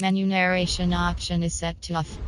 Menu narration option is set to off.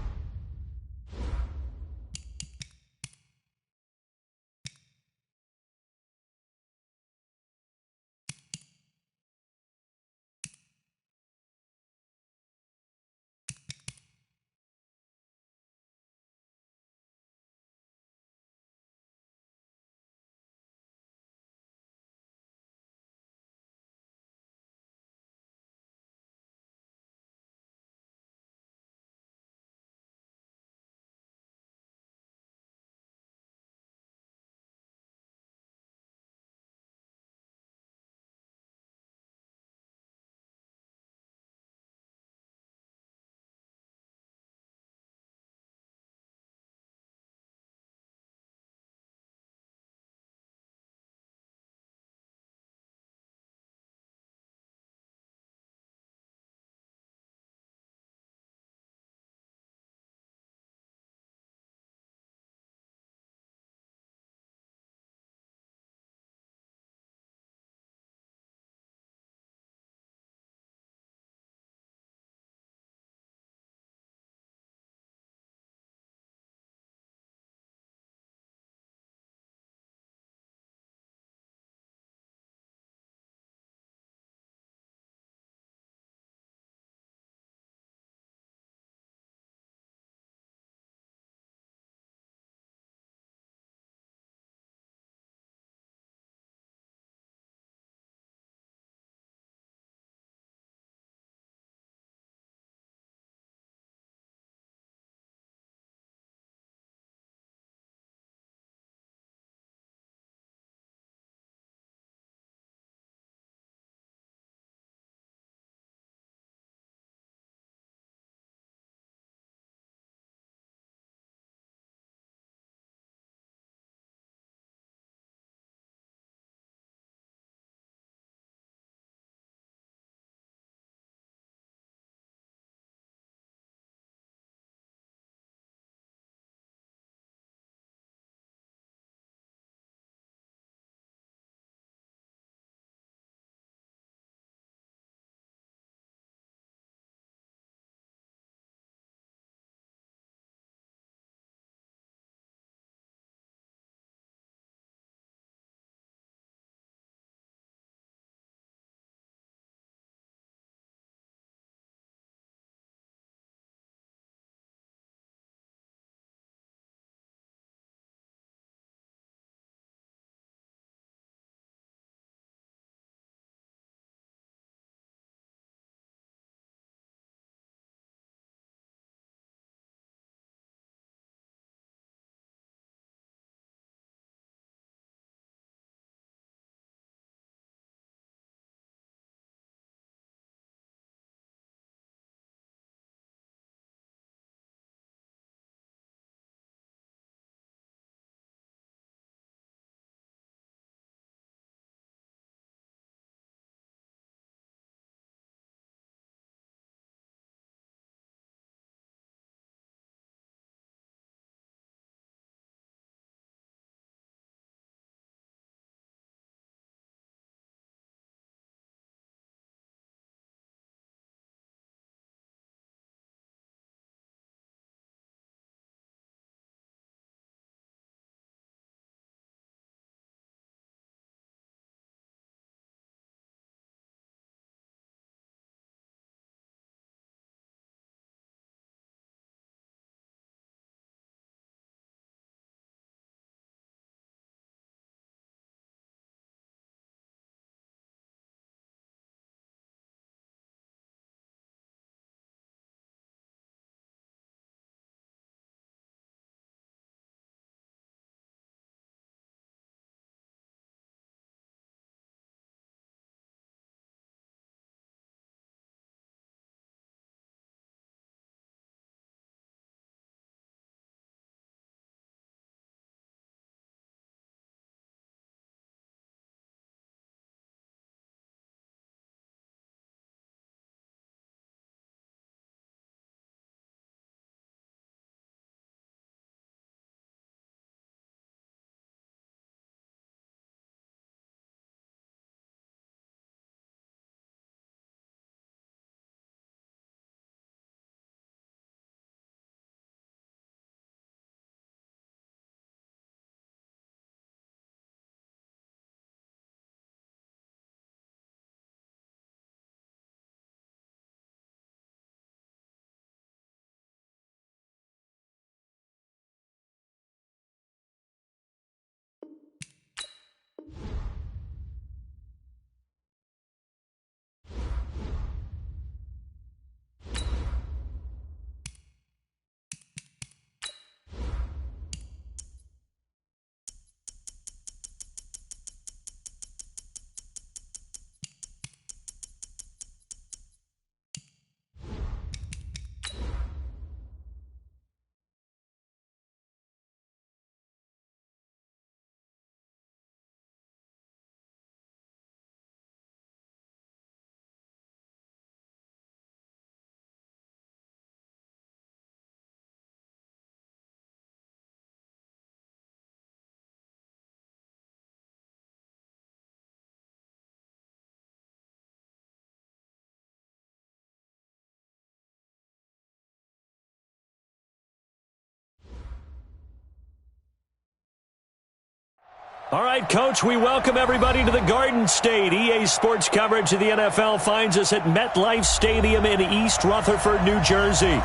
All right, Coach, we welcome everybody to the Garden State. EA Sports coverage of the NFL finds us at MetLife Stadium in East Rutherford, New Jersey.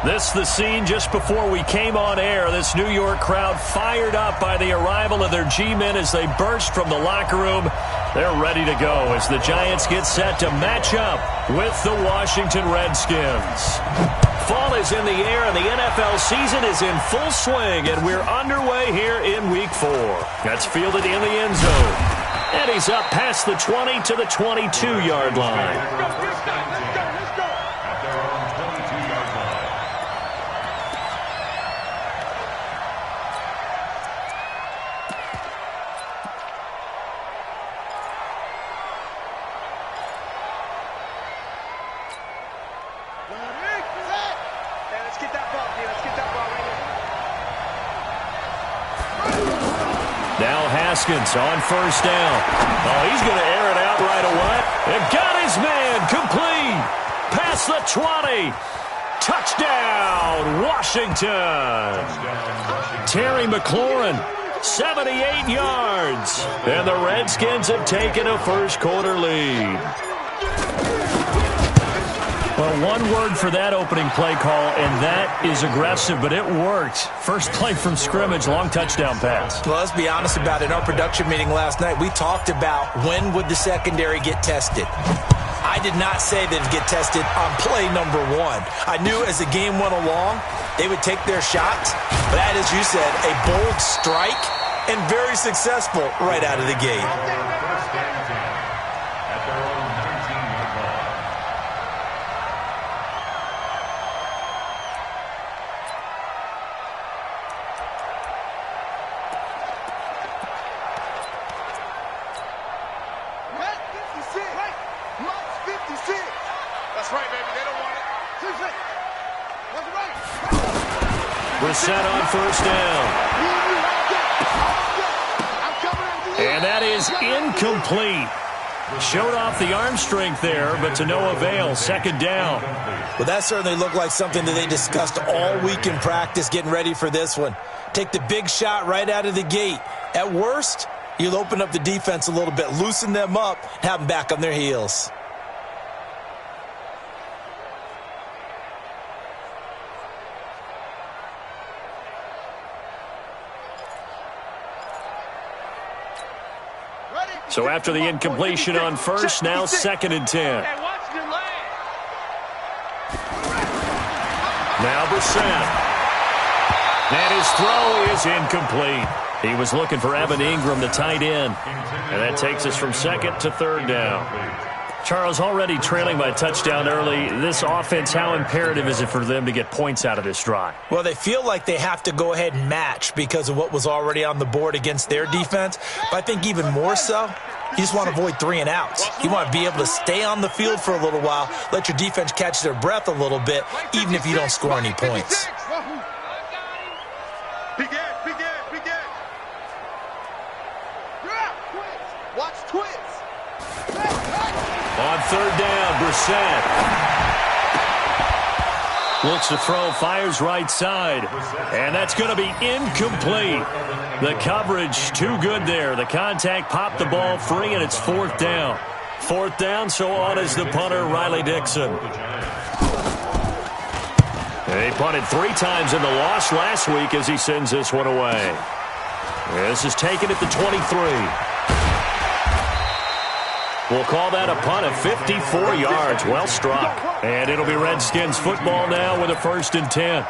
This is the scene just before we came on air. This New York crowd fired up by the arrival of their G-men as they burst from the locker room. They're ready to go as the Giants get set to match up with the Washington Redskins. Fall is in the air, and the NFL season is in full swing, and we're underway here in Week 4. That's fielded in the end zone. And he's up past the 20 to the 22-yard line. Haskins on first down. Oh, he's going to air it out right away. And got his man complete. Past the 20. Touchdown, Washington. Terry McLaurin, 78 yards. And the Redskins have taken a first-quarter lead. Well, one word for that opening play call, and that is aggressive, but it worked. First play from scrimmage, long touchdown pass. Well, let's be honest about it. In our production meeting last night, we talked about when would the secondary get tested. I did not say they'd get tested on play number 1. I knew as the game went along, they would take their shots. But that, as you said, a bold strike and very successful right out of the gate. Set on first down. And that is incomplete. Showed off the arm strength there, but to no avail. Second down. Well, that certainly looked like something that they discussed all week in practice getting ready for this one. Take the big shot right out of the gate. At worst, you'll open up the defense a little bit, loosen them up, and have them back on their heels. So after the incompletion on first, now 2nd and 10. Now Brissett. And his throw is incomplete. He was looking for Evan Ingram, the tight end. And that takes us from 2nd to 3rd down. Charles, already trailing by a touchdown early. This offense, how imperative is it for them to get points out of this drive? Well, they feel like they have to go ahead and match because of what was already on the board against their defense. But I think even more so, you just want to avoid 3 and outs. You want to be able to stay on the field for a little while, let your defense catch their breath a little bit, even if you don't score any points. Watch twins. On 3rd down, Brissett. Looks to throw, fires right side. And that's going to be incomplete. The coverage too good there. The contact popped the ball free, and it's 4th down. 4th down, so on is the punter, Riley Dixon. They punted 3 times in the loss last week as he sends this one away. This is taken at the 23. We'll call that a punt of 54 yards. Well struck. And it'll be Redskins football now with a 1st and 10.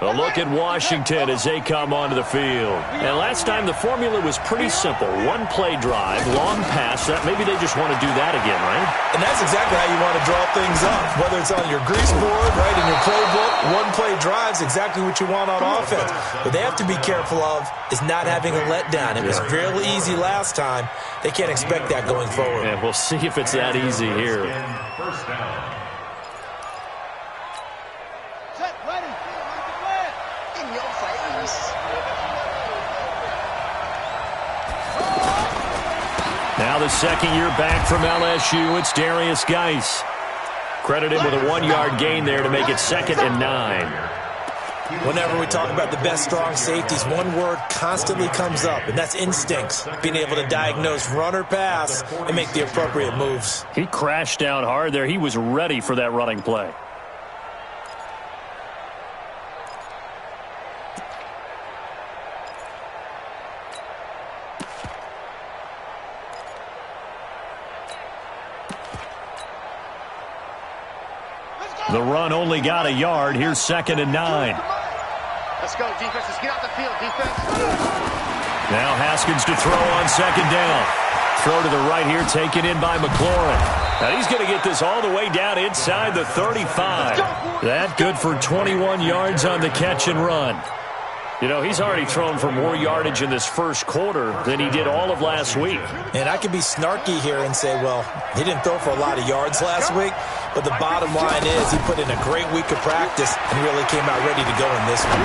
A look at Washington as they come onto the field. And last time the formula was pretty simple. 1 play drive, long pass. That maybe they just want to do that again, right? And that's exactly how you want to draw things up. Whether it's on your grease board, right, in your playbook, 1 play drive is exactly what you want on offense. What they have to be careful of is not having a letdown. It was fairly easy last time. They can't expect that going forward. And we'll see if it's that easy here. Set, right. Now the second year back from LSU, it's Darius Geis. Credited with a 1-yard gain there to make it 2nd and 9. Whenever we talk about the best strong safeties, one word constantly comes up, and that's instincts. Being able to diagnose run or pass and make the appropriate moves. He crashed down hard there. He was ready for that running play. The run only got a yard. Here's 2nd and 9. Let's go, defense. Let's get out the field, defense. Now Haskins to throw on 2nd down. Throw to the right here, taken in by McLaurin. Now he's going to get this all the way down inside the 35. That good for 21 yards on the catch and run. You know, he's already thrown for more yardage in this first quarter than he did all of last week. And I could be snarky here and say, well, he didn't throw for a lot of yards last week, but the bottom line is he put in a great week of practice and really came out ready to go in this one.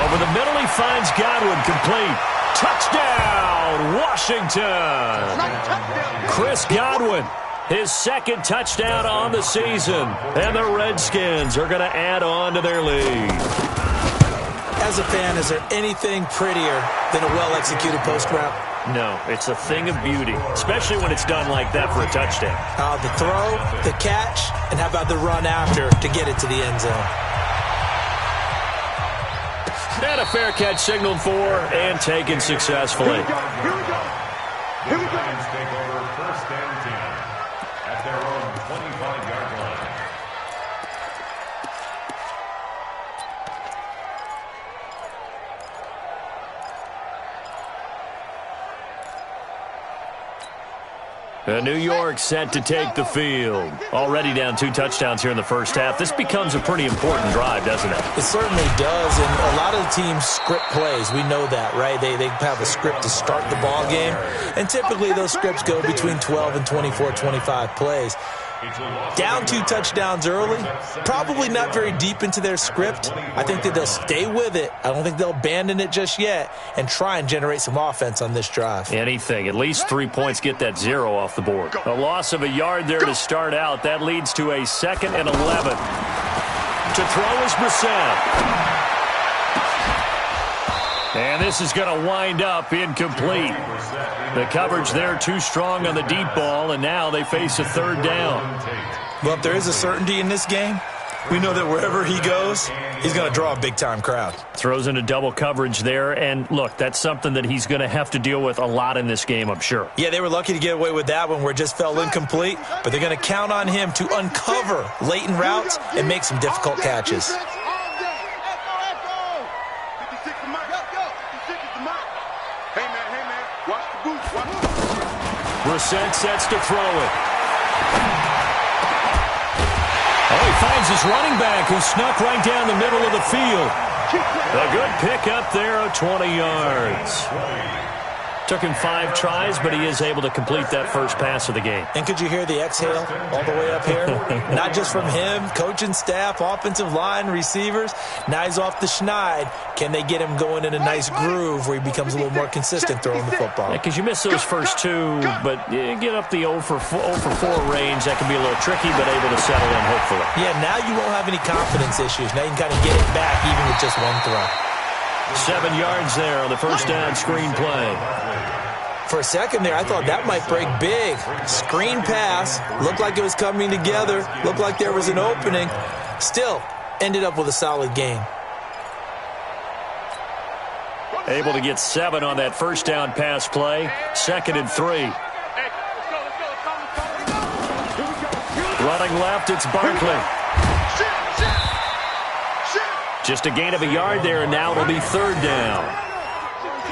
Over the middle, he finds Godwin, complete. Touchdown, Washington! Chris Godwin, his 2nd touchdown on the season. And the Redskins are going to add on to their lead. As a fan, is there anything prettier than a well-executed post route? No, it's a thing of beauty, especially when it's done like that for a touchdown. The throw, the catch, and how about the run after to get it to the end zone? And a fair catch signaled for and taken successfully. Here we go. Here we go. Lions take over 1st and 10 at their own 25-yard line. New York set to take the field. Already down 2 touchdowns here in the first half. This becomes a pretty important drive, doesn't it? It certainly does, and a lot of the teams script plays. We know that, right? They have a script to start the ball game, and typically those scripts go between 12 and 24, 25 plays. Down 2 touchdowns early, probably not very deep into their script. I think that they'll stay with it. I don't think they'll abandon it just yet and try and generate some offense on this drive. Anything. At least 3 points, get that 0 off the board. A loss of a yard there to start out. That leads to a 2nd and 11. To throw is Brissett. And this is going to wind up incomplete. The coverage there too strong on the deep ball, and now they face a 3rd down. Well, if there is a certainty in this game, we know that wherever he goes, he's going to draw a big-time crowd. Throws into double coverage there, and look, that's something that he's going to have to deal with a lot in this game, I'm sure. Yeah, they were lucky to get away with that one where it just fell incomplete, but they're going to count on him to uncover latent routes and make some difficult catches. Brissett sets to throw it. Oh, he finds his running back who snuck right down the middle of the field. A good pickup there of 20 yards. Took him 5 tries, but he is able to complete that first pass of the game. And could you hear the exhale all the way up here? Not just from him, coaching staff, offensive line, receivers. Now he's off the schneid. Can they get him going in a nice groove where he becomes a little more consistent throwing the football? Because you miss those first 2, but you get up the 0 for 4 range. That can be a little tricky, but able to settle in, hopefully. Yeah, now you won't have any confidence issues. Now you can kind of get it back even with just 1 throw. 7 yards there on the first down screen play. For a second there, I thought that might break big. Screen pass, looked like it was coming together, looked like there was an opening. Still, ended up with a solid gain. Able to get 7 on that first down pass play. 2nd and 3. Running left, it's Barkley. Just a gain of a yard there, and now it'll be 3rd down.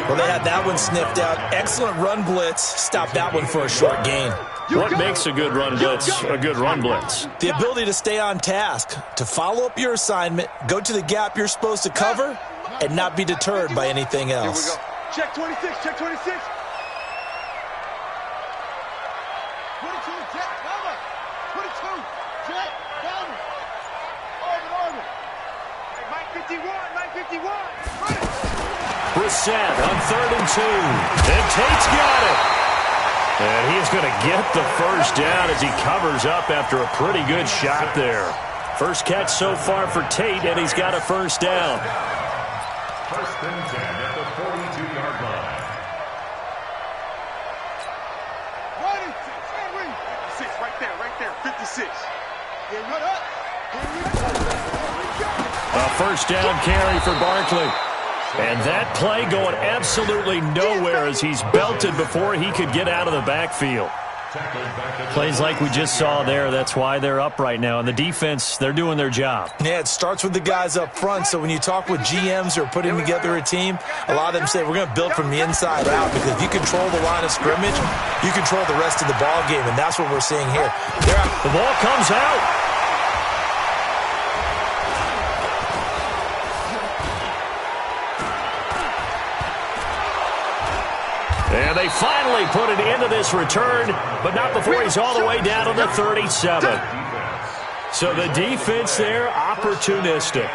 Well, they had that one sniffed out. Excellent run blitz. Stopped that one for a short gain. What makes a good run blitz a good run blitz? The ability to stay on task, to follow up your assignment, go to the gap you're supposed to cover, and not be deterred by anything else. Check 26, check 26. 22, check, cover. 22, check, cover. Over. Hey, Mike, get 951. Brissett on 3rd and 2. And Tate's got it. And he's going to get the first down as he covers up after a pretty good shot there. First catch so far for Tate, and he's got a first down. First and 10 at the 42-yard line. 56, right there, 56. A first down carry for Barkley. And that play going absolutely nowhere as he's belted before he could get out of the backfield. Plays like we just saw there, that's why they're up right now. And the defense, they're doing their job. Yeah, it starts with the guys up front. So when you talk with GMs who are putting together a team, a lot of them say we're going to build from the inside out, because if you control the line of scrimmage, you control the rest of the ball game, and that's what we're seeing here. The ball comes out. And they finally put an end to this return, but not before he's all the way down to the 37. So the defense there, opportunistic.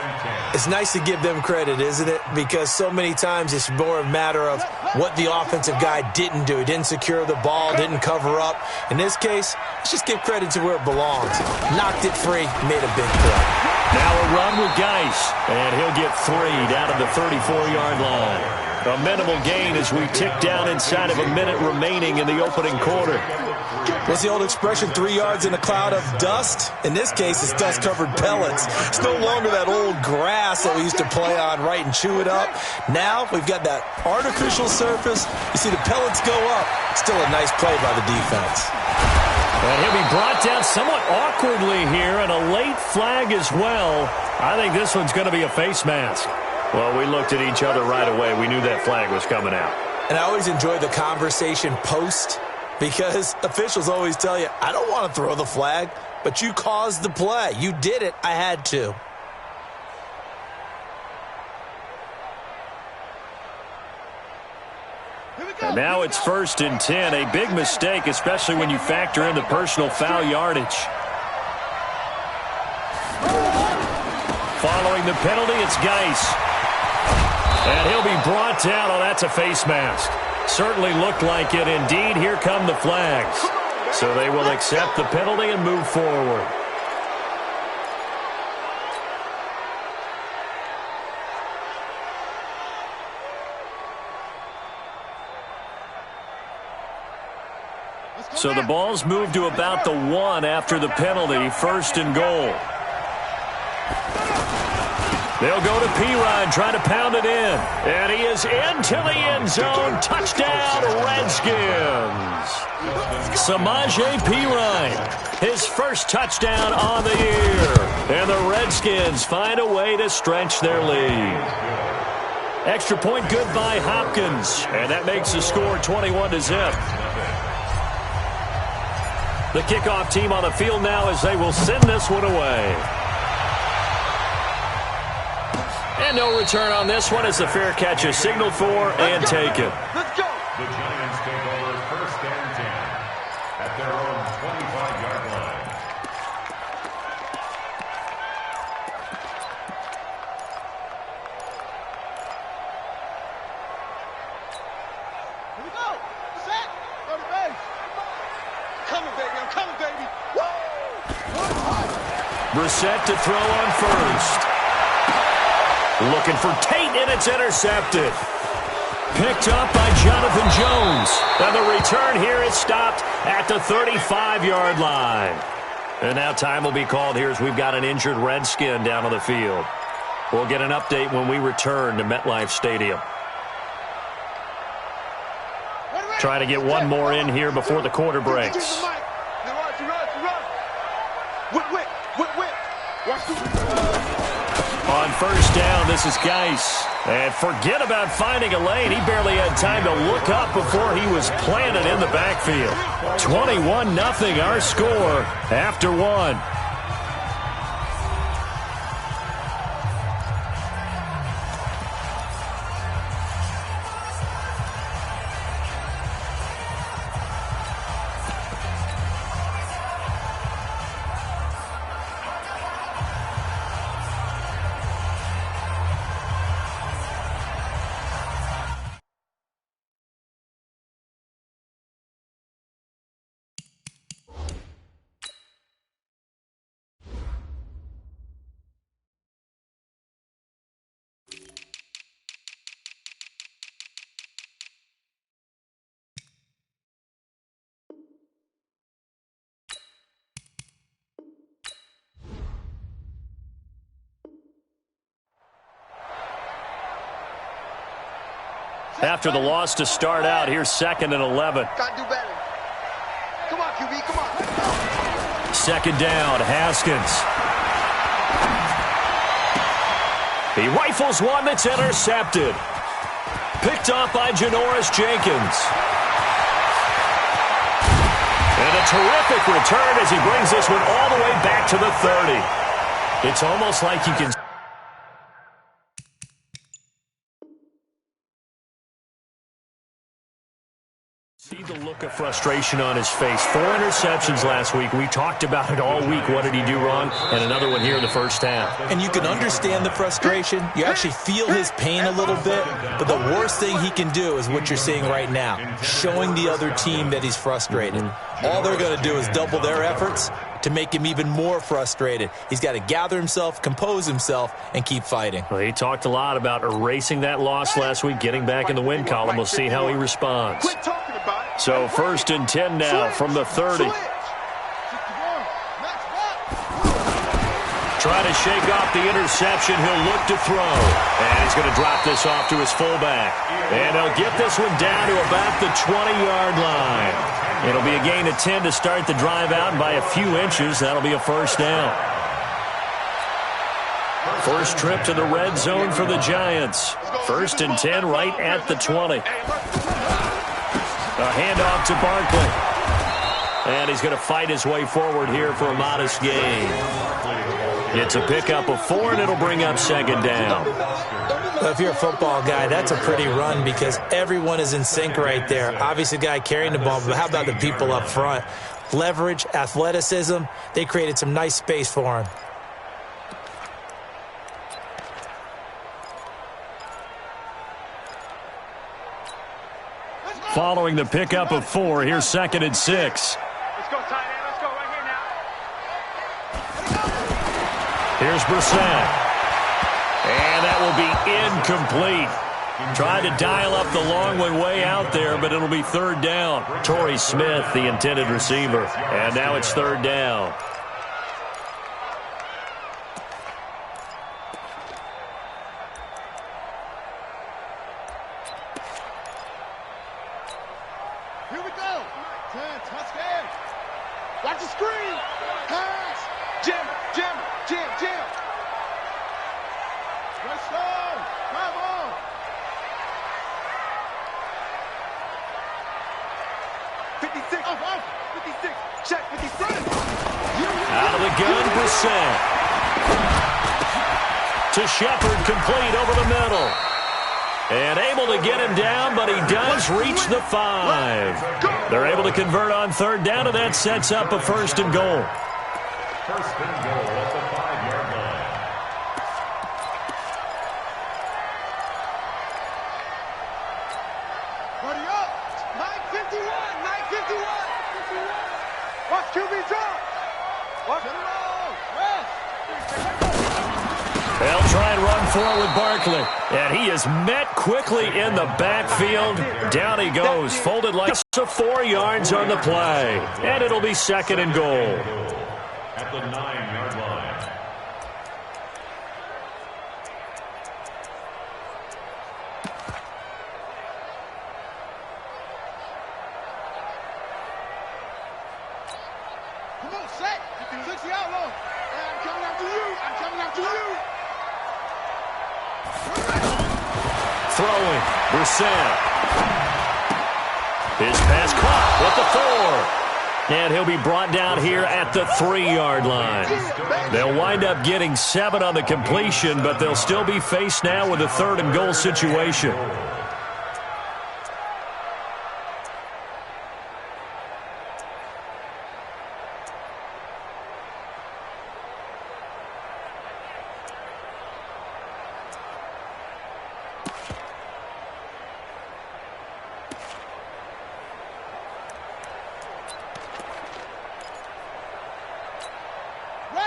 It's nice to give them credit, isn't it? Because so many times it's more a matter of what the offensive guy didn't do. He didn't secure the ball, didn't cover up. In this case, let's just give credit to where it belongs. Knocked it free, made a big play. Now a run with Geis, and he'll get 3 down to the 34-yard line. A minimal gain as we tick down inside of a minute remaining in the opening quarter. What's the old expression, 3 yards in a cloud of dust? In this case, it's dust-covered pellets. It's no longer that old grass that we used to play on, right, and chew it up. Now we've got that artificial surface. You see the pellets go up. Still a nice play by the defense. And he'll be brought down somewhat awkwardly here, and a late flag as well. I think this one's going to be a face mask. Well, we looked at each other right away. We knew that flag was coming out. And I always enjoy the conversation post, because officials always tell you, I don't want to throw the flag, but you caused the play. You did it. I had to. And now it's 1st and 10. A big mistake, especially when you factor in the personal foul yardage. Following the penalty, it's Geis. And he'll be brought down. Oh, that's a face mask. Certainly looked like it. Indeed, here come the flags. So they will accept the penalty and move forward. So the ball's moved to about the 1 after the penalty. 1st and goal. They'll go to Pirine, trying to pound it in. And he is into the end zone. Touchdown, Redskins. Samaje Pirine, his first touchdown on the year. And the Redskins find a way to stretch their lead. Extra point good by Hopkins. And that makes the score 21-0. The kickoff team on the field now as they will send this one away. And no return on this one as the fair catch is signaled for and taken. Let's go. The Giants take over 1st and 10 at their own 25-yard line. Here we go. Set. Go to base. Coming, baby. I'm coming, baby. Woo! Brissett to throw on 1st. Looking for Tate, and it's intercepted. Picked up by Jonathan Jones. And the return here is stopped at the 35-yard line. And now time will be called here as we've got an injured Redskin down on the field. We'll get an update when we return to MetLife Stadium. Trying to get one more in here before the quarter breaks. On 1st down, this is Geis. And forget about finding a lane. He barely had time to look up before he was planted in the backfield. 21-0 our score after 1. After the loss to start out, here's 2nd and 11. Gotta do better. Come on, QB, come on. 2nd down, Haskins. He rifles one that's intercepted. Picked off by Janoris Jenkins. And a terrific return as he brings this one all the way back to the 30. It's almost like you can see the look of frustration on his face. 4 interceptions last week. We talked about it all week. What did he do wrong? And another one here in the first half. And you can understand the frustration. You actually feel his pain a little bit. But the worst thing he can do is what you're seeing right now, showing the other team that he's frustrated. All they're going to do is double their efforts to make him even more frustrated. He's got to gather himself, compose himself, and keep fighting. Well, he talked a lot about erasing that loss last week, getting back in the win column. We'll see how he responds. So 1st and 10 now from the 30. Try to shake off the interception. He'll look to throw. And he's going to drop this off to his fullback. And he'll get this one down to about the 20-yard line. It'll be a gain of 10 to start the drive out, and by a few inches, that'll be a 1st down. First trip to the red zone for the Giants. 1st and 10 right at the 20. A handoff to Barkley. And he's going to fight his way forward here for a modest gain. It's a pickup of 4, and it'll bring up 2nd down. Well, if you're a football guy, that's a pretty run because everyone is in sync right there. Obviously, the guy carrying the ball, but how about the people up front? Leverage, athleticism, they created some nice space for him. Following the pickup of 4, here's 2nd and 6. Let's go, tight end. Let's go right here now. Here's Brissett. And that will be incomplete. Tried to dial up the long one way out there, but it'll be 3rd down. Torrey Smith, the intended receiver. And now it's 3rd down. Here we go. 10, touchdown. Watch the screen. Pass. Jam, jam, jam, jam. Let's go. Come on. Off. 56. Check 56. Out of the gun, Brissett. To Shepard, complete over the middle. And able to get him down, but he does reach the 5. They're able to convert on 3rd down, and that sets up a 1st and goal. 1st and goal at the 5-yard line. Buddy up. 951. Watch QB drop. Watch it roll. Rest. They'll try and run forward with Barkley. And he is met quickly in the backfield. Down he goes, folded like 4 yards on the play. And it'll be 2nd and goal. At the 9-yard line. Come on, set. 60 out low. I'm coming after you. Throwing, Brissett. His pass caught with the 4. And he'll be brought down here at the 3-yard line. They'll wind up getting 7 on the completion, but they'll still be faced now with a 3rd and goal situation.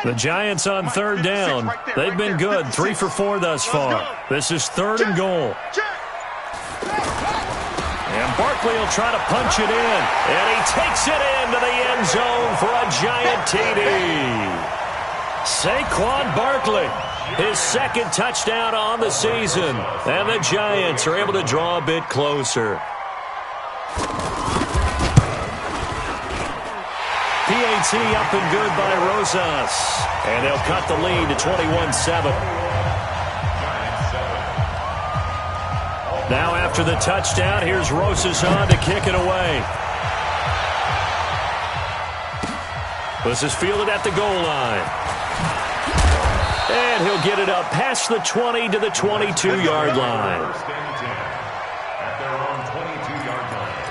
The Giants on 3rd down. They've been good, 3 for 4 thus far. This is 3rd and goal. And Barkley will try to punch it in. And he takes it into the end zone for a giant TD. Saquon Barkley his second touchdown on the season. And the Giants are able to draw a bit closer. PAT up and good by Rosas. And they'll cut the lead to 21-7. Now after the touchdown, here's Rosas on to kick it away. This is fielded at the goal line. And he'll get it up past the 20 to the 22-yard line. At their own 22-yard line.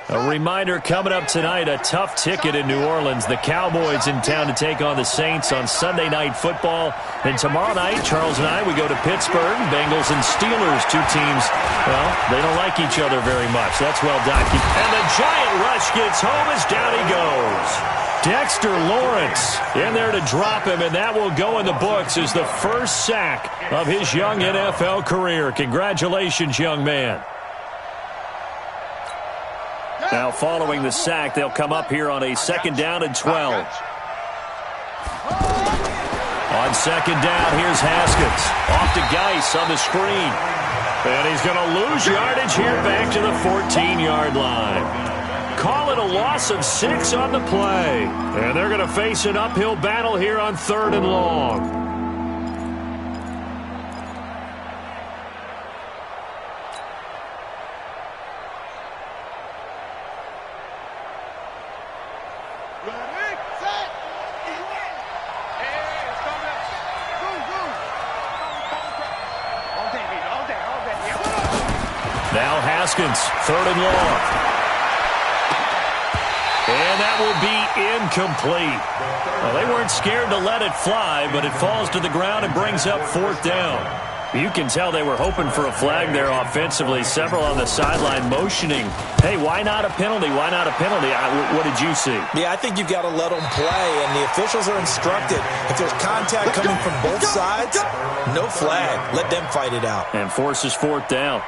A reminder coming up tonight, a tough ticket in New Orleans. The Cowboys in town to take on the Saints on Sunday Night Football. And tomorrow night, Charles and I, we go to Pittsburgh. Bengals and Steelers, two teams, well, they don't like each other very much. That's well documented. And the giant rush gets home as down he goes. Dexter Lawrence in there to drop him, and that will go in the books as the first sack of his young NFL career. Congratulations, young man. Now following the sack, they'll come up here on a 2nd down and 12. On 2nd down, here's Haskins. Off to Geis on the screen. And he's going to lose yardage here back to the 14-yard line. Call it a loss of 6 on the play. And they're going to face an uphill battle here on 3rd and long. Now Haskins, 3rd and long. And that will be incomplete. Well, they weren't scared to let it fly, but it falls to the ground and brings up 4th down. You can tell they were hoping for a flag there offensively. Several on the sideline motioning, hey, why not a penalty? Why not a penalty? What did you see? Yeah, I think you've got to let them play, and the officials are instructed. If there's contact coming from both sides, no flag. Let them fight it out. And forces 4th down.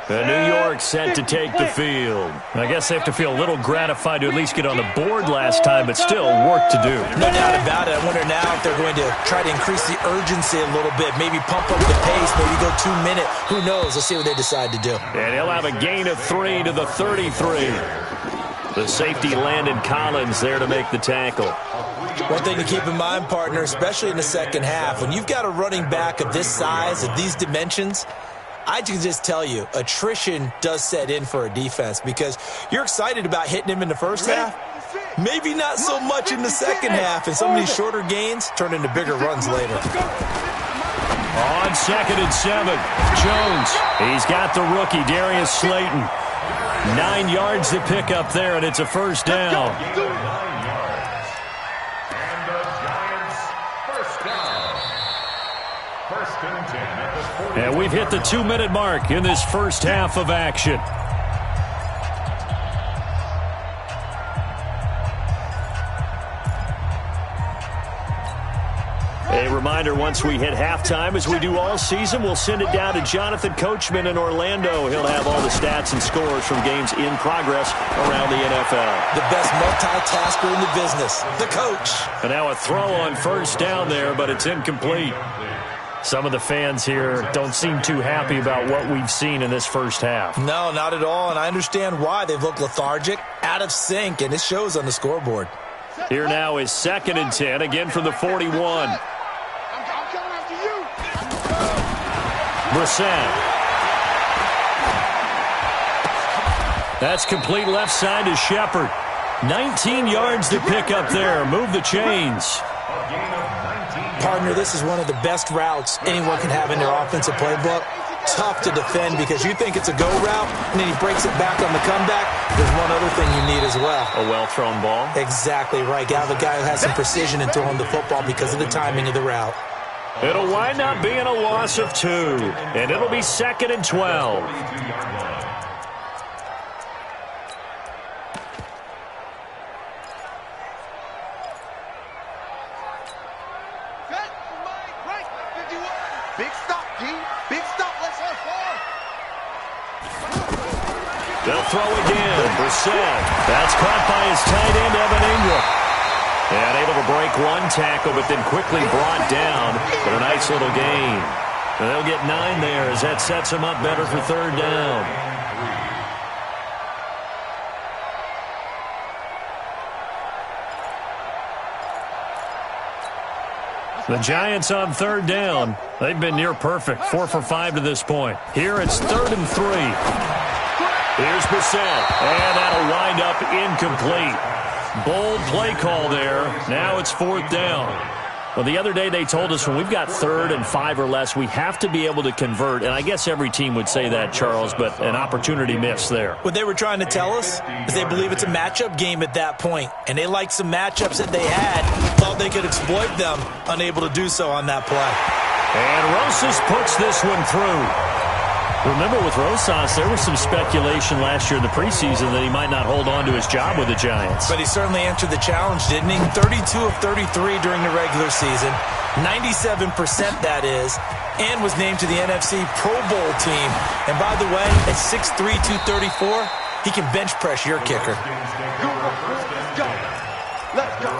New York set to take the field. I guess they have to feel a little gratified to at least get on the board last time, but still work to do. No doubt about it. I wonder now if they're going to try to increase the urgency a little bit, maybe pump up the pace, maybe go 2-minute. Who knows? Let's see what they decide to do. And he'll have a gain of 3 to the 33. The safety Landon Collins there to make the tackle. One thing to keep in mind, partner, especially in the second half, when you've got a running back of this size, of these dimensions, I can just tell you, attrition does set in for a defense because you're excited about hitting him in the first half. Maybe not so much in the second half, and some of these shorter gains turn into bigger runs later. On 2nd and 7, Jones. He's got the rookie, Darius Slayton. 9 yards to pick up there, and it's a 1st down. And we've hit the 2-minute mark in this first half of action. A reminder, once we hit halftime, as we do all season, we'll send it down to Jonathan Coachman in Orlando. He'll have all the stats and scores from games in progress around the NFL. The best multitasker in the business, the coach. And now a throw on 1st down there, but it's incomplete. Some of the fans here don't seem too happy about what we've seen in this first half. No, not at all, and I understand why. They've looked lethargic, out of sync, and it shows on the scoreboard. Here now is 2nd and 10, again from the 41. I'm coming after you. Brissett. That's complete left side to Shepard. 19 yards to pick up there. Move the chains. Partner, this is one of the best routes anyone can have in their offensive playbook. Tough to defend because you think it's a go route, and then he breaks it back on the comeback. There's one other thing you need as well. A well-thrown ball? Exactly right. You have a guy who has some precision in throwing the football because of the timing of the route. It'll wind up being a loss of 2, and it'll be 2nd and 12. They'll throw again. Brissett. That's caught by his tight end, Evan Ingram. And able to break one tackle, but then quickly brought down for a nice little gain. And they'll get 9 there as that sets them up better for third down. The Giants on third down. They've been near perfect, 4 for 5 to this point. Here it's 3rd and 3. Here's Brissett, and that'll wind up incomplete. Bold play call there. Now it's 4th down. Well, the other day they told us when we've got 3rd and 5 or less, we have to be able to convert. And I guess every team would say that, Charles, but an opportunity missed there. What they were trying to tell us is they believe it's a matchup game at that point, and they liked some matchups that they had, thought they could exploit them, unable to do so on that play. And Rosas puts this one through. Remember, with Rosas, there was some speculation last year in the preseason that he might not hold on to his job with the Giants. But he certainly answered the challenge, didn't he? 32 of 33 during the regular season, 97% that is, and was named to the NFC Pro Bowl team. And by the way, at 6'3", 234, he can bench press your kicker. Let's go. Let's go.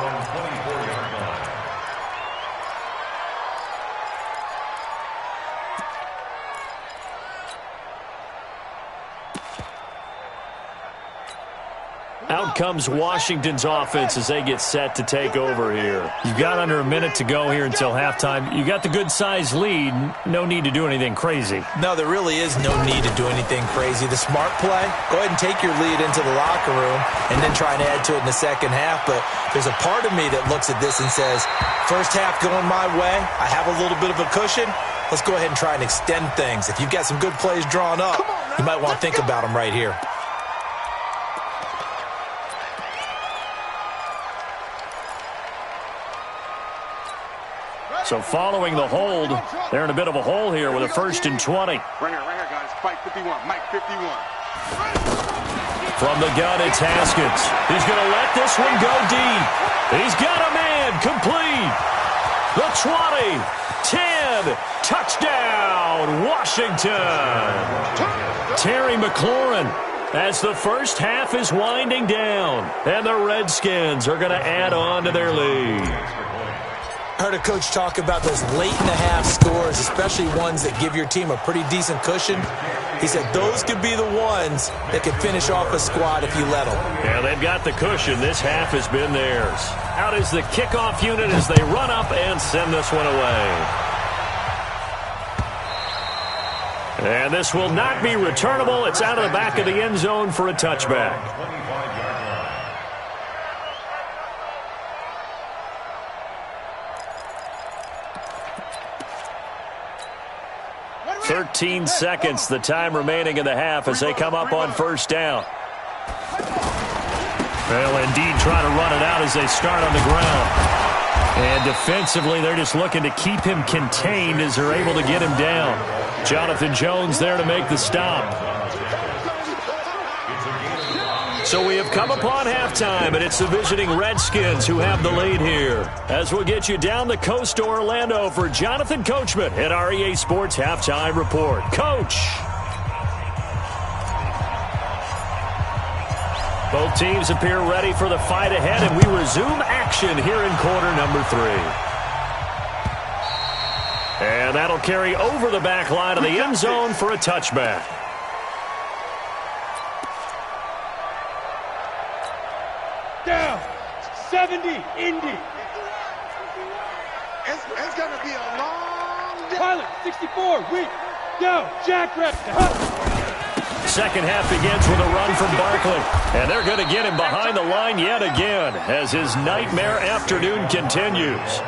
Out comes Washington's offense as they get set to take over here. You've got under a minute to go here until halftime. You got the good-sized lead. No need to do anything crazy. No, there really is no need to do anything crazy. The smart play, go ahead and take your lead into the locker room and then try and add to it in the second half. But there's a part of me that looks at this and says, first half going my way, I have a little bit of a cushion. Let's go ahead and try and extend things. If you've got some good plays drawn up, you might want to think about them right here. So following the hold, they're in a bit of a hole here with a 1st and 20. Right here, guys. Mike 51. Mike 51. From the gun, it's Haskins. He's going to let this one go deep. He's got a man complete. The 20, 10, touchdown, Washington. Terry McLaurin as the first half is winding down. And the Redskins are going to add on to their lead. I heard a coach talk about those late-in-the-half scores, especially ones that give your team a pretty decent cushion. He said those could be the ones that could finish off a squad if you let them. Yeah, they've got the cushion. This half has been theirs. Out is the kickoff unit as they run up and send this one away. And this will not be returnable. It's out of the back of the end zone for a touchback. 13 seconds, the time remaining in the half as they come up on first down. They'll indeed try to run it out as they start on the ground. And defensively, they're just looking to keep him contained as they're able to get him down. Jonathan Jones there to make the stop. So we have come upon halftime, and it's the visiting Redskins who have the lead here. As we'll get you down the coast to Orlando for Jonathan Coachman at our EA Sports Halftime Report. Coach. Both teams appear ready for the fight ahead, and we resume action here in quarter number 3. And that'll carry over the back line of the end zone for a touchback. Down, 70, Indy. It's going to be a long day. Pilot, 64, weak. Go, Jackrabbit. Second half begins with a run from Barkley. And they're going to get him behind the line yet again as his nightmare afternoon continues.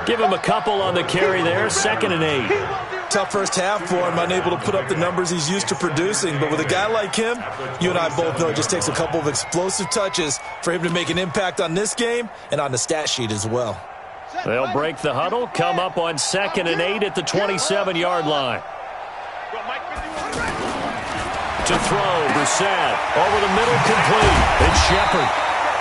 Give him a couple on the carry there, 2nd and 8. Tough first half for him, unable to put up the numbers he's used to producing. But with a guy like him, you and I both know it just takes a couple of explosive touches for him to make an impact on this game and on the stat sheet as well. They'll break the huddle, come up on 2nd and 8 at the 27-yard line. To throw, Brissett, over the middle, complete. It's Shepard.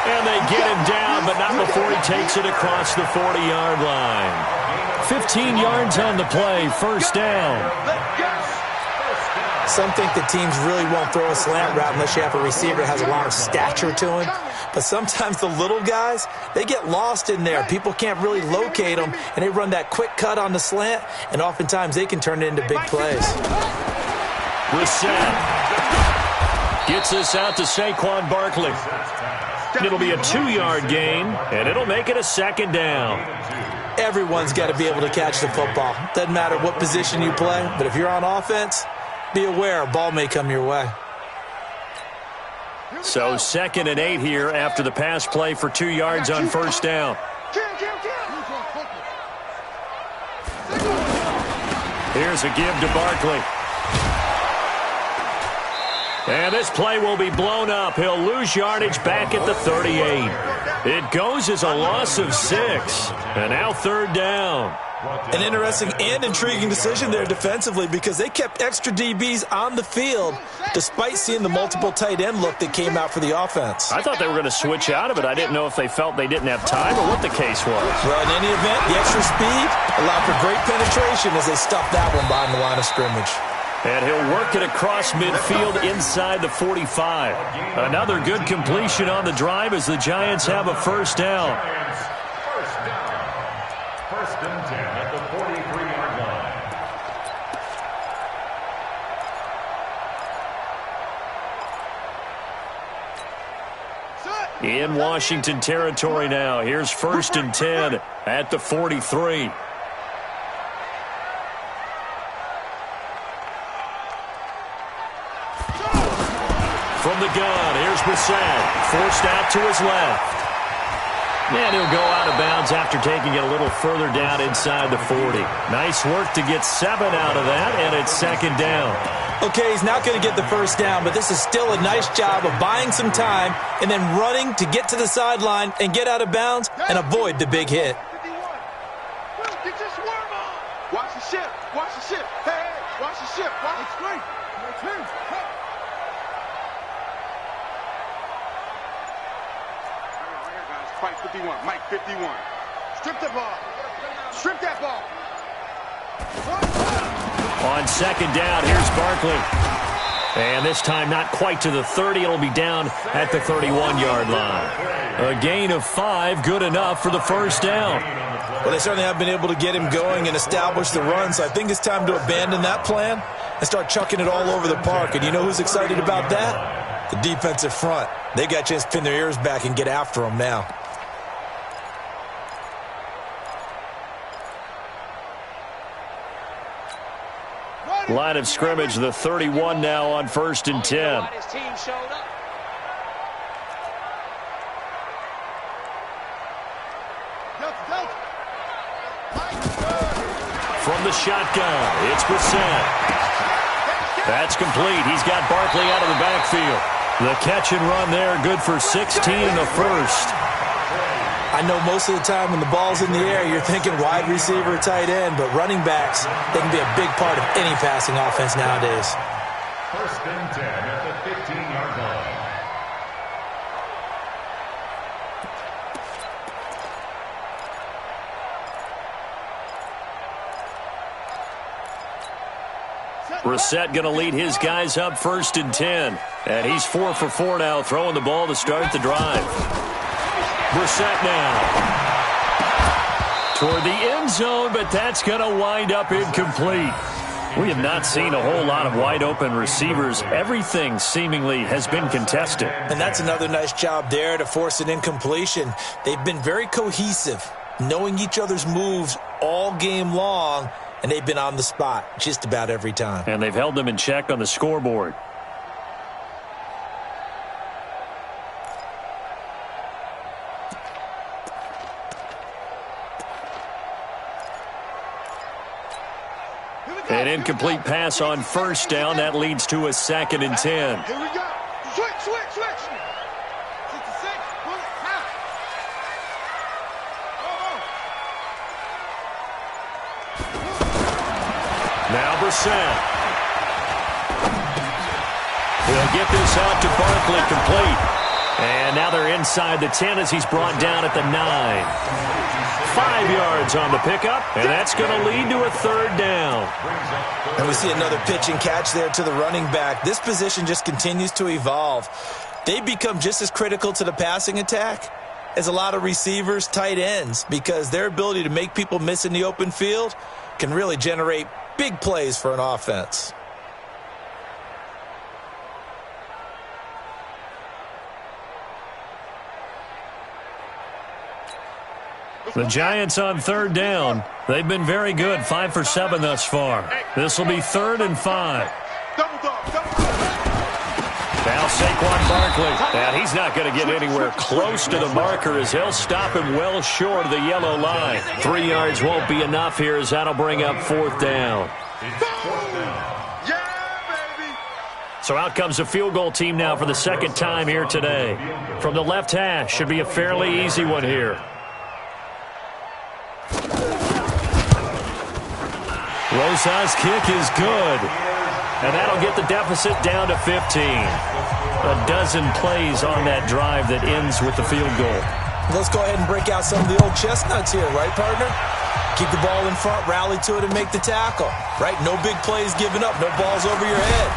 And they get him down, but not before he takes it across the 40-yard line. 15 yards on the play, first down. Some think that teams really won't throw a slant route unless you have a receiver that has a lot of stature to him. But sometimes the little guys, they get lost in there. People can't really locate them, and they run that quick cut on the slant, and oftentimes they can turn it into big plays. Brissett gets this out to Saquon Barkley. It'll be a 2-yard gain, and it'll make it a second down. Everyone's got to be able to catch the football. Doesn't matter what position you play, but if you're on offense, be aware a ball may come your way. So 2nd and 8 here after the pass play for 2 yards on first down. Here's a give to Barkley. And this play will be blown up. He'll lose yardage back at the 38. It goes as a loss of 6. And now 3rd down. An interesting and intriguing decision there defensively because they kept extra DBs on the field despite seeing the multiple tight end look that came out for the offense. I thought they were going to switch out of it. I didn't know if they felt they didn't have time or what the case was. Well, in any event, the extra speed allowed for great penetration as they stuffed that one behind the line of scrimmage. And he'll work it across midfield inside the 45. Another good completion on the drive as the Giants have a first down. First and 10 at the 43-yard line. In Washington territory now. Here's 1st and 10 at the 43. From the gun, here's Brissett. Forced out to his left. And he'll go out of bounds after taking it a little further down inside the 40. Nice work to get 7 out of that, and it's 2nd down. Okay, he's not going to get the first down, but this is still a nice job of buying some time and then running to get to the sideline and get out of bounds and avoid the big hit. Get your swarm on. Watch the ship. Watch the ship. Hey, watch the ship. Watch the screen. Fight 51. Mike 51. Strip the ball. Strip that ball. On 2nd down, here's Barkley. And this time not quite to the 30. It'll be down at the 31-yard line. A gain of 5, good enough for the first down. Well, they certainly have been able to get him going and establish the run, so I think it's time to abandon that plan and start chucking it all over the park. And you know who's excited about that? The defensive front. They got a chance to pin their ears back and get after him now. Line of scrimmage, the 31 now on 1st and 10. From the shotgun, it's Brissett. That's complete. He's got Barkley out of the backfield. The catch and run there, good for 16 in the first. I know most of the time when the ball's in the air, you're thinking wide receiver, tight end, but running backs, they can be a big part of any passing offense nowadays. 1st and 10 at the 15-yard line. Brissett going to lead his guys up 1st and 10. And he's 4 for 4 now, throwing the ball to start the drive. Brissett now toward the end zone, but that's going to wind up incomplete. We have not seen a whole lot of wide-open receivers. Everything seemingly has been contested. And that's another nice job there to force an incompletion. They've been very cohesive, knowing each other's moves all game long, and they've been on the spot just about every time. And they've held them in check on the scoreboard. An incomplete pass on first down. That leads to a 2nd and 10. Here we go. Switch. 66. Bullet. Pass. Now Brissett. He'll get this out to Barkley, complete. And now they're inside the 10 as he's brought down at the 9. 5 yards on the pickup, and that's going to lead to a third down. And we see another pitch and catch there to the running back. This position just continues to evolve. They become just as critical to the passing attack as a lot of receivers, tight ends, because their ability to make people miss in the open field can really generate big plays for an offense. The Giants on third down. They've been very good, 5 for 7 thus far. This will be 3rd and 5. Now Saquon Barkley. And he's not going to get anywhere close to the marker as he'll stop him well short of the yellow line. 3 yards won't be enough here as that'll bring up 4th down. So out comes the field goal team now for the second time here today. From the left hash, should be a fairly easy one here. Rosa's kick is good. And that'll get the deficit down to 15. A dozen plays on that drive that ends with the field goal. Let's go ahead and break out some of the old chestnuts here, right, partner? Keep the ball in front, rally to it, and make the tackle, right? No big plays given up, no balls over your head.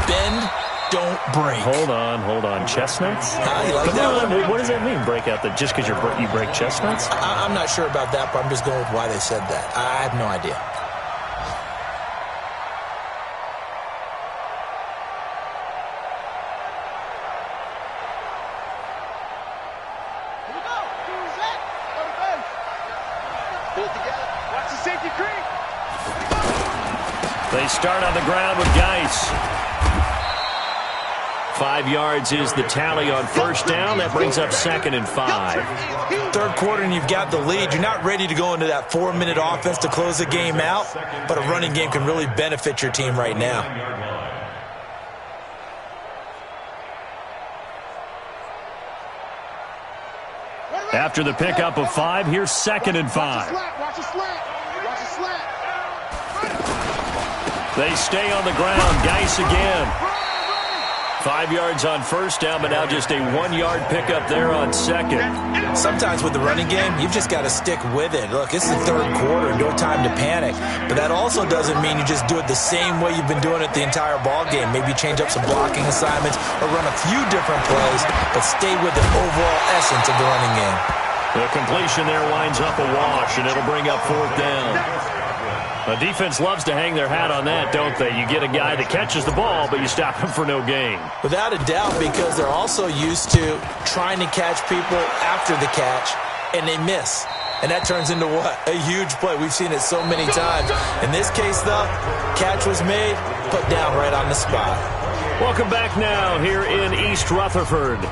Bend, don't break. Hold on. Chestnuts? You like that one? What does that mean, break out? Just because you break chestnuts? I'm not sure about that, but I'm just going with why they said that. I have no idea. They start on the ground with Geis. 5 yards is the tally on first down. That brings up 2nd and 5. Third quarter and you've got the lead. You're not ready to go into that 4-minute offense to close the game out, but a running game can really benefit your team right now. After the pickup of 5, here's 2nd and 5. Watch the slant. They stay on the ground. Geis again. 5 yards on first down, but now just a 1-yard pickup there on second. Sometimes with the running game, you've just got to stick with it. Look, it's the third quarter, no time to panic. But that also doesn't mean you just do it the same way you've been doing it the entire ball game. Maybe change up some blocking assignments or run a few different plays, but stay with the overall essence of the running game. The completion there winds up a wash, and it'll bring up 4th down. The defense loves to hang their hat on that, don't they? You get a guy that catches the ball, but you stop him for no gain. Without a doubt, because they're also used to trying to catch people after the catch, and they miss. And that turns into what? A huge play. We've seen it so many times. In this case, though, catch was made, put down right on the spot. Welcome back now here in East Rutherford.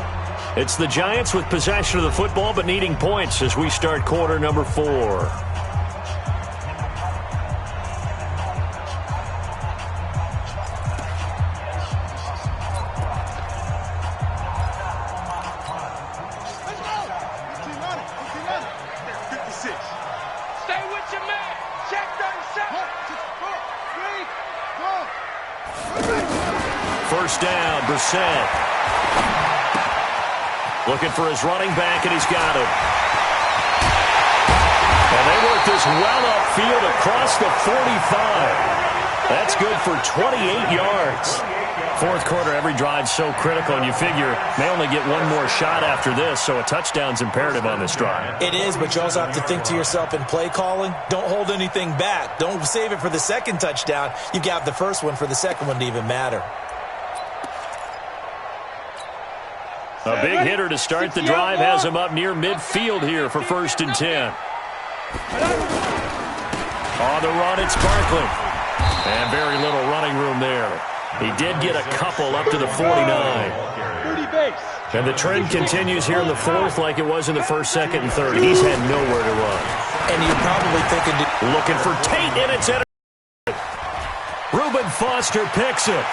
It's the Giants with possession of the football, but needing points as we start quarter number 4. First down, Brissett. Looking for his running back, and he's got him. And they work this well upfield across the 45. That's good for 28 yards. Fourth quarter, every drive's so critical, and you figure they only get one more shot after this, so a touchdown's imperative on this drive. It is, but you also have to think to yourself in play calling, don't hold anything back. Don't save it for the second touchdown. You got the first one for the second one to even matter. A big hitter to start the drive has him up near midfield here for 1st and 10. On the run, it's Barkley. And very little running room there. He did get a couple up to the 49. And the trend continues here in the fourth like it was in the first, second, and third. He's had nowhere to run. And you're probably thinking... Looking for Tate, and it's intercepted. Reuben Foster picks it.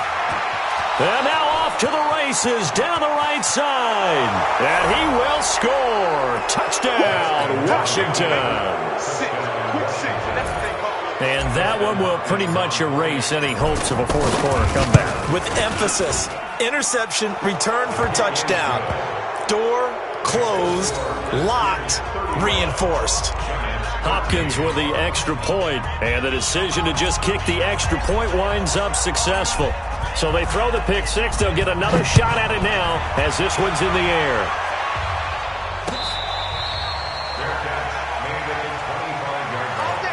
And now off to the races down the right side. And he will score. Touchdown, Washington. And that one will pretty much erase any hopes of a fourth quarter comeback. With emphasis, interception, return for touchdown. Door closed, locked, reinforced. Hopkins with the extra point, and the decision to just kick the extra point winds up successful. So they throw the pick six. They'll get another shot at it now as this one's in the air. Fair catch made at the 25-yard line.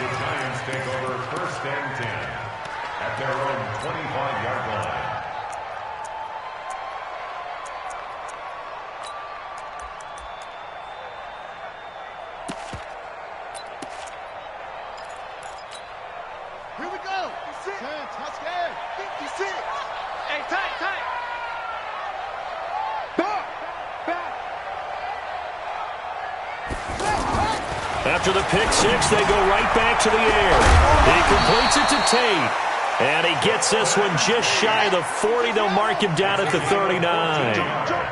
The Giants take over 1st and 10 at their own 25-yard line. Here we go. 10, touchdown. 56. Hey, tight. Back. After the pick six, they go right back to the air. He completes it to Tate. And he gets this one just shy of the 40. They'll mark him down at the 39.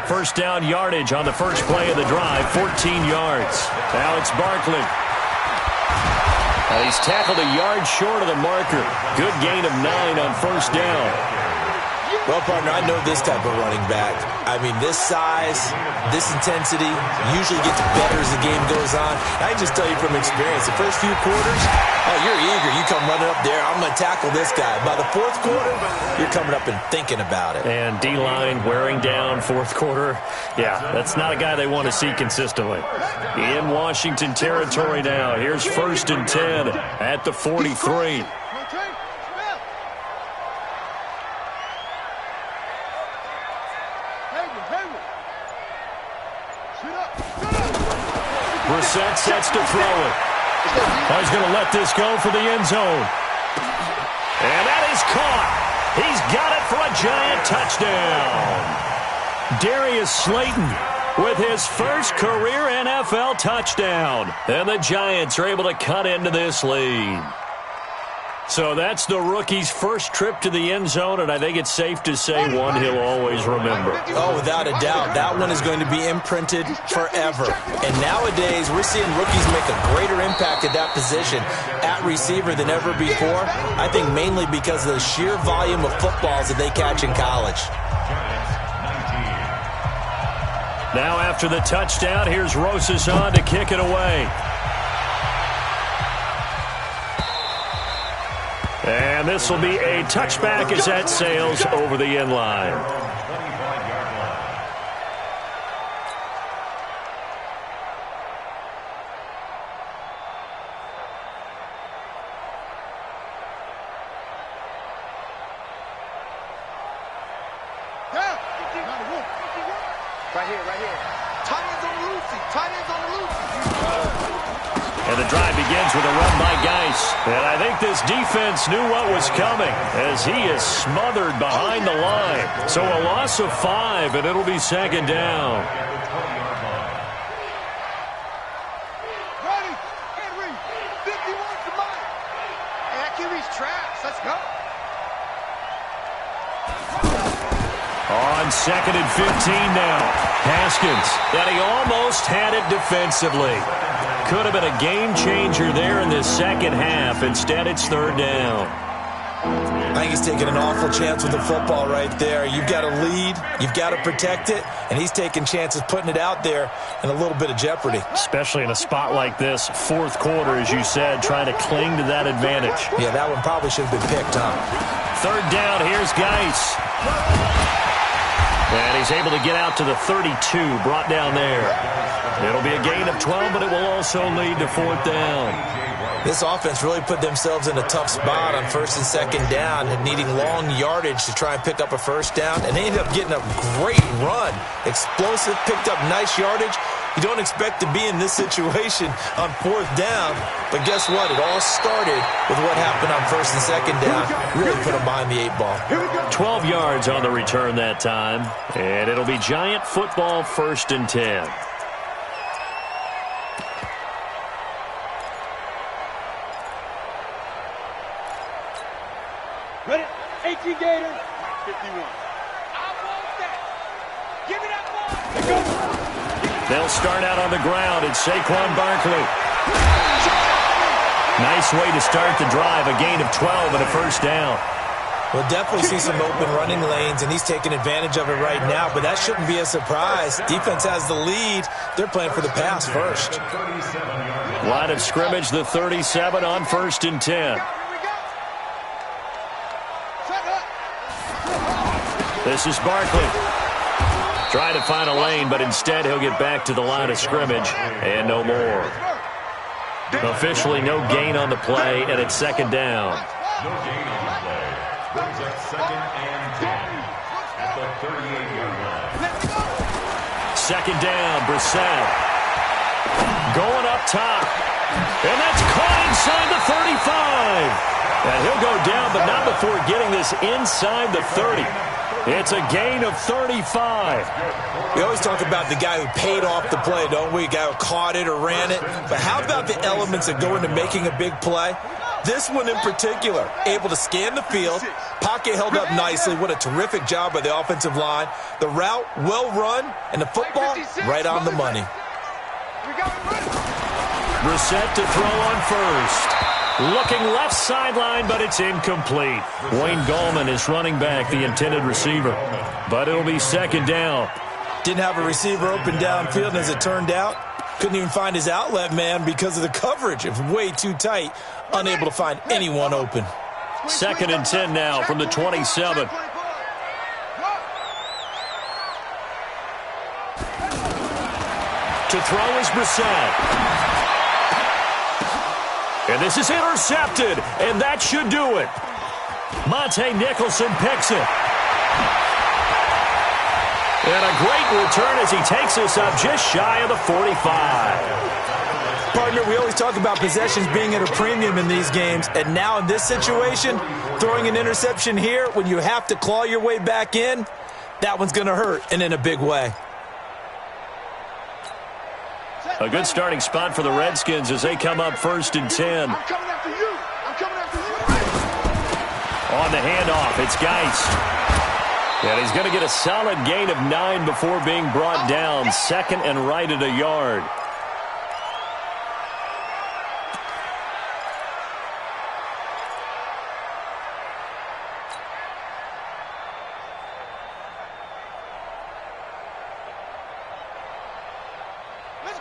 First down yardage on the first play of the drive, 14 yards. Now it's Barkley. He's tackled a yard short of the marker. Good gain of 9 on first down. Well, partner, I know this type of running back. I mean, this size, this intensity usually gets better as the game goes on. I can just tell you from experience, the first few quarters, you're eager. You come running up there, I'm going to tackle this guy. By the fourth quarter, you're coming up and thinking about it. And D-line wearing down fourth quarter. Yeah, that's not a guy they want to see consistently. In Washington territory now. Here's 1st and 10 at the 43. Brissett sets to throw it. He's going to let this go for the end zone. And that is caught. He's got it for a Giant touchdown. Darius Slayton with his first career NFL touchdown. And the Giants are able to cut into this lead. So that's the rookie's first trip to the end zone, and I think it's safe to say one he'll always remember. Oh, without a doubt. That one is going to be imprinted forever. And nowadays, we're seeing rookies make a greater impact at that position at receiver than ever before. I think mainly because of the sheer volume of footballs that they catch in college. Now after the touchdown, here's Rosas on to kick it away. And this will be a touchback as that sails over the end line. Right here. Tight ends on the loose. And the drive begins with a run by Geis. And I think this defense knew what was coming as he is smothered behind the line. So a loss of 5, and it'll be 2nd down. Ready, Henry, 51 to mine. Hey, that QB's trash. Let's go. On 2nd and 15 now. Haskins, and he almost had it defensively. Could have been a game changer there in this second half. Instead, it's 3rd down. I think he's taking an awful chance with the football right there. You've got to lead, you've got to protect it, and he's taking chances putting it out there in a little bit of jeopardy. Especially in a spot like this, 4th quarter, as you said, trying to cling to that advantage. Yeah, that one probably should have been picked, huh? 3rd down, here's Geis. And he's able to get out to the 32, brought down there. It'll be a gain of 12, but it will also lead to 4th down. This offense really put themselves in a tough spot on 1st and 2nd down and needing long yardage to try and pick up a 1st down. And they ended up getting a great run. Explosive, picked up nice yardage. You don't expect to be in this situation on 4th down. But guess what? It all started with what happened on 1st and 2nd down. Really put them behind the 8 ball. 12 yards on the return that time. And it'll be Giant football, 1st and 10. Ready? 18 Gator. 51. I want that. Give me that ball. Let's go. They'll start out on the ground. It's Saquon Barkley. Nice way to start the drive. A gain of 12 and a 1st down. We'll definitely see some open running lanes, and he's taking advantage of it right now, but that shouldn't be a surprise. Defense has the lead. They're playing for the pass first. Line of scrimmage, the 37 on 1st and 10. This is Barkley. Trying to find a lane, but instead he'll get back to the line of scrimmage, and no more. Officially no gain on the play, and it's 2nd down. No gain on the play. Brings up 2nd and 10 at the 38-yard line. 2nd down, Brissett. Going up top. And that's caught inside the 35. And he'll go down, but not before getting this inside the 30. It's a gain of 35. We always talk about the guy who paid off the play, don't we? The guy who caught it or ran it. But how about the elements that go into making a big play? This one in particular, able to scan the field, pocket held up nicely. What a terrific job by the offensive line. The route, well run, and the football, right on the money. Brissett to throw on first. Looking left sideline, but it's incomplete. Wayne Gallman is running back, the intended receiver. But it'll be 2nd down. Didn't have a receiver open downfield, and as it turned out, couldn't even find his outlet man because of the coverage. It was way too tight, unable to find anyone open. 2nd and 10 now from the 27. To throw is Brissett. And this is intercepted, and that should do it. Monte Nicholson picks it. And a great return as he takes us up just shy of the 45. Partner, we always talk about possessions being at a premium in these games, and now in this situation, throwing an interception here when you have to claw your way back in, that one's going to hurt, and in a big way. A good starting spot for the Redskins as they come up 1st and 10. I'm coming after you. I'm coming after you. On the handoff, it's Geist. And he's going to get a solid gain of 9 before being brought down. 2nd and right at a yard.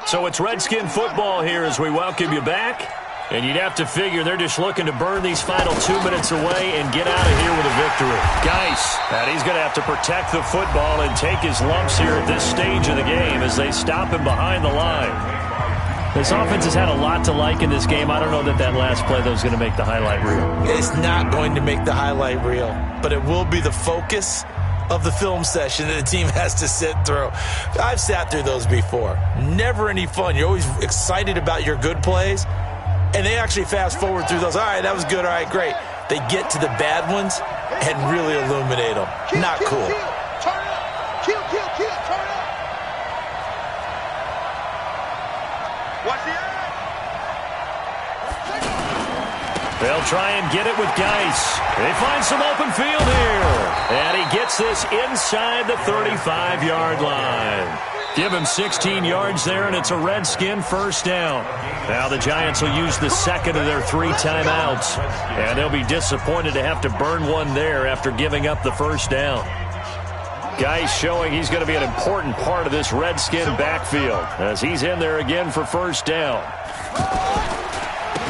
So it's Redskin football here as we welcome you back. And you'd have to figure they're just looking to burn these final 2 minutes away and get out of here with a victory. Geis, and he's going to have to protect the football and take his lumps here at this stage of the game as they stop him behind the line. This offense has had a lot to like in this game. I don't know that last play, though, is going to make the highlight reel. It's not going to make the highlight reel, but it will be the focus of the film session that the team has to sit through. I've sat through those before. Never any fun. You're always excited about your good plays, and they actually fast forward through those. All right, that was good. All right, great. They get to the bad ones and really illuminate them. Not cool. Turn up. Kill, turn up. Watch the eye. They'll try and get it with Geis. They find some open field here. And he gets this inside the 35-yard line. Give him 16 yards there, and it's a Redskin 1st down. Now the Giants will use the 2nd of their 3 timeouts. And they'll be disappointed to have to burn one there after giving up the 1st down. Geis showing he's going to be an important part of this Redskin backfield as he's in there again for 1st down.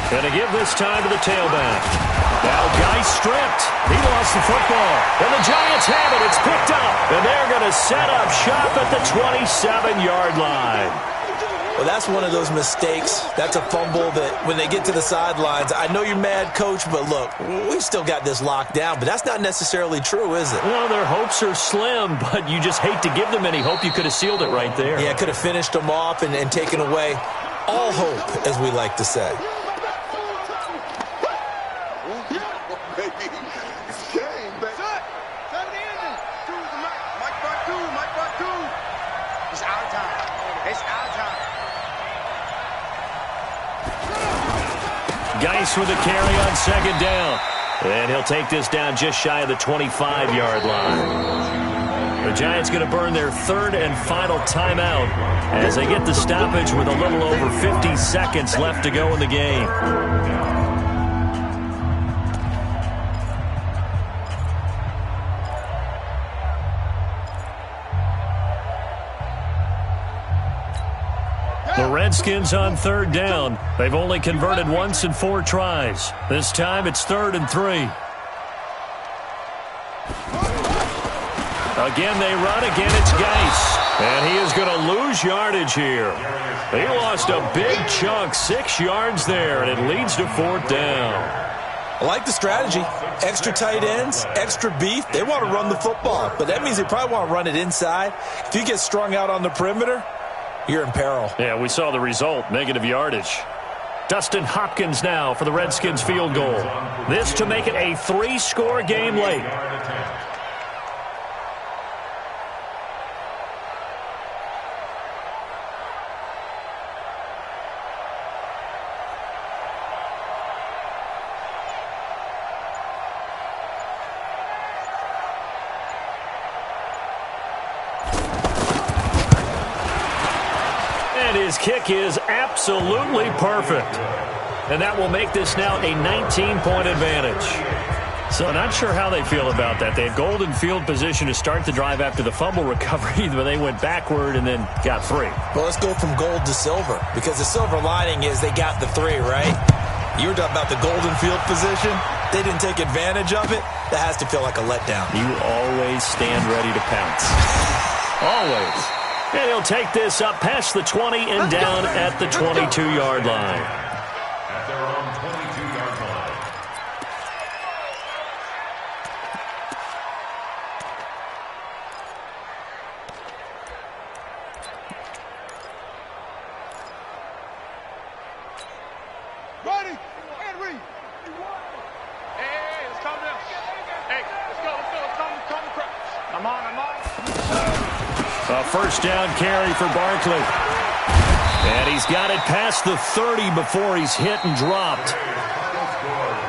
Going to give this time to the tailback. Now Geis stripped. He lost the football. And the Giants have it. It's picked up. And they're going to set up shop at the 27-yard line. Well, that's one of those mistakes. That's a fumble that when they get to the sidelines, I know you're mad, Coach, but look, we've still got this locked down. But that's not necessarily true, is it? Well, their hopes are slim, but you just hate to give them any hope. You could have sealed it right there. Yeah, could have finished them off and taken away all hope, as we like to say. Geis with a carry on 2nd down. And he'll take this down just shy of the 25-yard line. The Giants going to burn their 3rd and final timeout as they get the stoppage with a little over 50 seconds left to go in the game. The Redskins on third down. They've only converted once in 4 tries. This time it's 3rd and 3. Again they run. Again it's Geis. And he is going to lose yardage here. He lost a big chunk, 6 yards there, and it leads to 4th down. I like the strategy. Extra tight ends, extra beef. They want to run the football, but that means they probably want to run it inside. If you get strung out on the perimeter, you're in peril. Yeah, we saw the result, negative yardage. Dustin Hopkins now for the Redskins field goal. This to make it a 3-score game late. His kick is absolutely perfect. And that will make this now a 19-point advantage. So not sure how they feel about that. They had golden field position to start the drive after the fumble recovery, but they went backward and then got 3. Well, let's go from gold to silver, because the silver lining is they got the 3, right? You were talking about the golden field position. They didn't take advantage of it. That has to feel like a letdown. You always stand ready to pounce. Always. And he'll take this up past the 20 and down at the 22-yard line. At their own 22-yard line. Ready and read. Hey, let's calm down. Hey, let's go. Calm the crowd. I'm on. A first down carry for Barkley. And he's got it past the 30 before he's hit and dropped.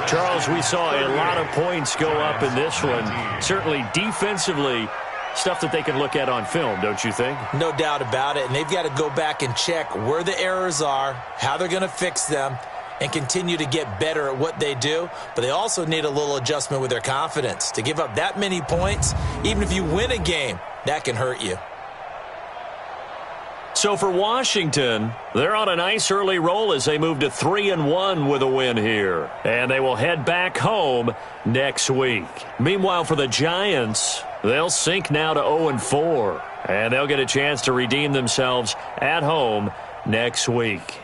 Charles, we saw a lot of points go up in this one. Certainly defensively, stuff that they can look at on film, don't you think? No doubt about it. And they've got to go back and check where the errors are, how they're going to fix them, and continue to get better at what they do. But they also need a little adjustment with their confidence. To give up that many points, even if you win a game, that can hurt you. So for Washington, they're on a nice early roll as they move to 3-1 with a win here. And they will head back home next week. Meanwhile, for the Giants, they'll sink now to 0-4. And they'll get a chance to redeem themselves at home next week.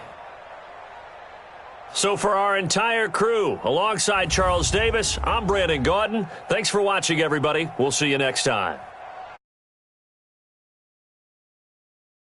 So for our entire crew, alongside Charles Davis, I'm Brandon Gaudin. Thanks for watching, everybody. We'll see you next time.